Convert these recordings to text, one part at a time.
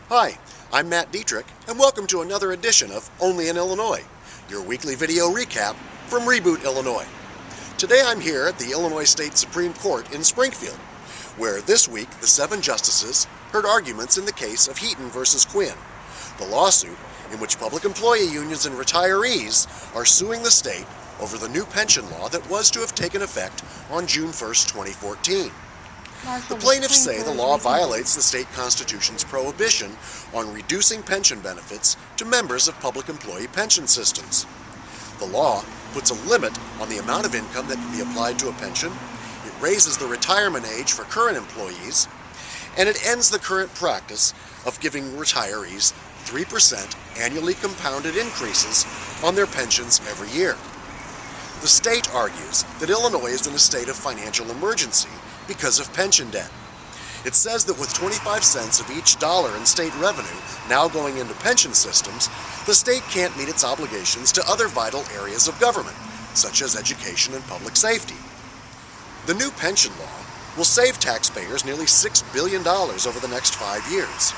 Hi, I'm Matt Dietrich, and welcome to another edition of Only in Illinois, your weekly video recap from Reboot Illinois. Today I'm here at the Illinois State Supreme Court in Springfield, where this week the 7 justices heard arguments in the case of Heaton v. Quinn, the lawsuit in which public employee unions and retirees are suing the state over the new pension law that was to have taken effect on June 1, 2014. The plaintiffs say the law violates the state constitution's prohibition on reducing pension benefits to members of public employee pension systems. The law puts a limit on the amount of income that can be applied to a pension, it raises the retirement age for current employees, and it ends the current practice of giving retirees 3% annually compounded increases on their pensions every year. The state argues that Illinois is in a state of financial emergency because of pension debt. It says that with 25 cents of each dollar in state revenue now going into pension systems, the state can't meet its obligations to other vital areas of government, such as education and public safety. The new pension law will save taxpayers nearly $6 billion over the next 5 years.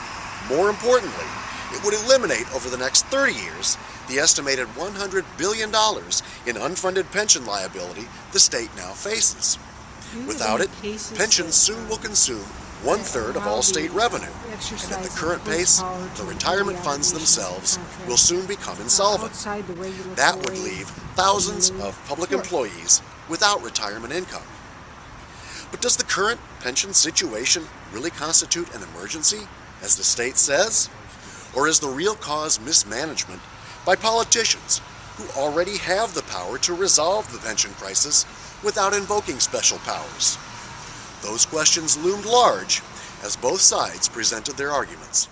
More importantly, it would eliminate over the next 30 years the estimated $100 billion in unfunded pension liability the state now faces. Without it, pensions soon will consume 1/3 of all state revenue, and at the current pace, the retirement funds themselves will soon become insolvent. That would leave thousands of public employees without retirement income. But does the current pension situation really constitute an emergency, as the state says? Or is the real cause mismanagement by politicians who already have the power to resolve the pension crisis without invoking special powers? Those questions loomed large as both sides presented their arguments.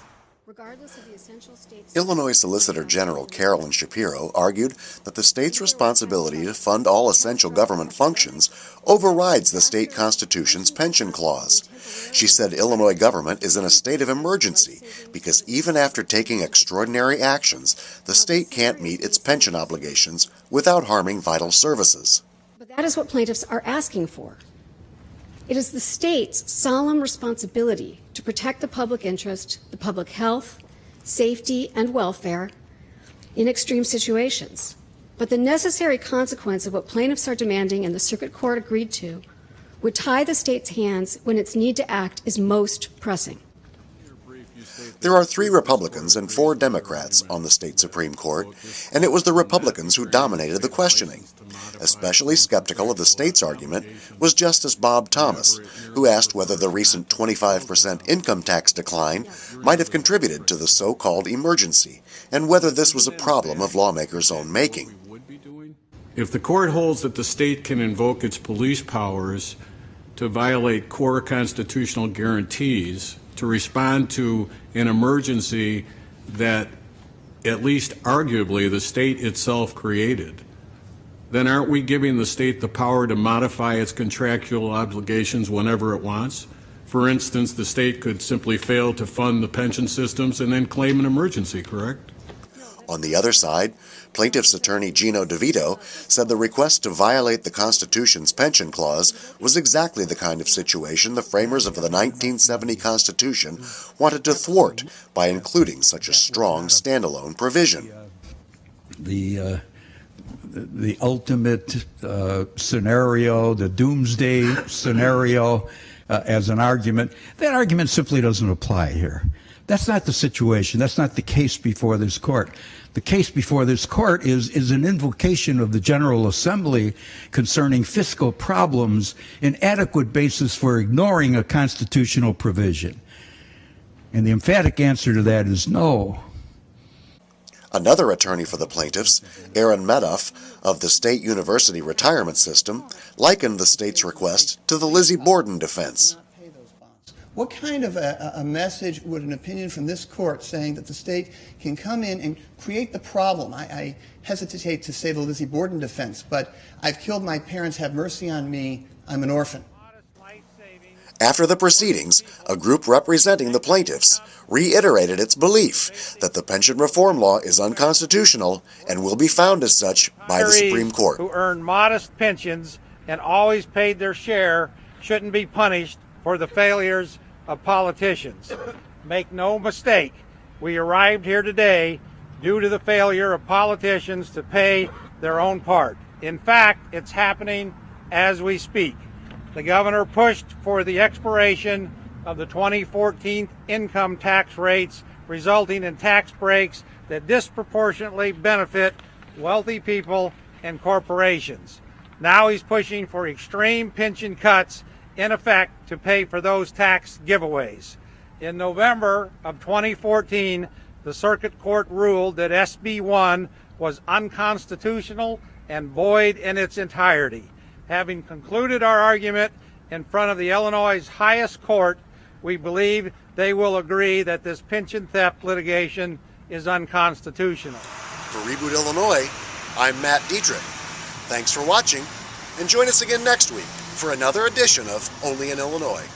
Illinois Solicitor General Carolyn Shapiro argued that the state's responsibility to fund all essential government functions overrides the state constitution's pension clause. She said Illinois government is in a state of emergency because even after taking extraordinary actions, the state can't meet its pension obligations without harming vital services. But that is what plaintiffs are asking for. It is the state's solemn responsibility to protect the public interest, the public health, safety, and welfare in extreme situations. But the necessary consequence of what plaintiffs are demanding and the circuit court agreed to would tie the state's hands when its need to act is most pressing. There are 3 Republicans and 4 Democrats on the state Supreme Court, and it was the Republicans who dominated the questioning. Especially skeptical of the state's argument was Justice Bob Thomas, who asked whether the recent 25% income tax decline might have contributed to the so-called emergency, and whether this was a problem of lawmakers' own making. If the court holds that the state can invoke its police powers to violate core constitutional guarantees to respond to an emergency that at least arguably the state itself created, then aren't we giving the state the power to modify its contractual obligations whenever it wants? For instance, the state could simply fail to fund the pension systems and then claim an emergency, correct? On the other side, plaintiff's attorney Gino DeVito said the request to violate the Constitution's pension clause was exactly the kind of situation the framers of the 1970 Constitution wanted to thwart by including such a strong standalone provision. The ultimate scenario, the doomsday scenario as an argument, that argument simply doesn't apply here. That's not the situation. That's not the case before this court. The case before this court is an invocation of the General Assembly concerning fiscal problems, an adequate basis for ignoring a constitutional provision. And the emphatic answer to that is no. Another attorney for the plaintiffs, Aaron Medoff of the State University Retirement System, likened the state's request to the Lizzie Borden defense. What kind of a message would an opinion from this court saying that the state can come in and create the problem? I hesitate to say the Lizzie Borden defense, but I've killed my parents, have mercy on me, I'm an orphan. After the proceedings, a group representing the plaintiffs reiterated its belief that the pension reform law is unconstitutional and will be found as such by the Supreme Court. Who earn modest pensions and always paid their share shouldn't be punished for the failures of politicians. Make no mistake, we arrived here today due to the failure of politicians to pay their own part. In fact, it's happening as we speak. The governor pushed for the expiration of the 2014 income tax rates, resulting in tax breaks that disproportionately benefit wealthy people and corporations. Now he's pushing for extreme pension cuts in effect to pay for those tax giveaways. In November of 2014, the Circuit Court ruled that SB 1 was unconstitutional and void in its entirety. Having concluded our argument in front of the Illinois' highest court, we believe they will agree that this pension theft litigation is unconstitutional. For Reboot Illinois, I'm Matt Dietrich. Thanks for watching, and join us again next week for another edition of Only in Illinois.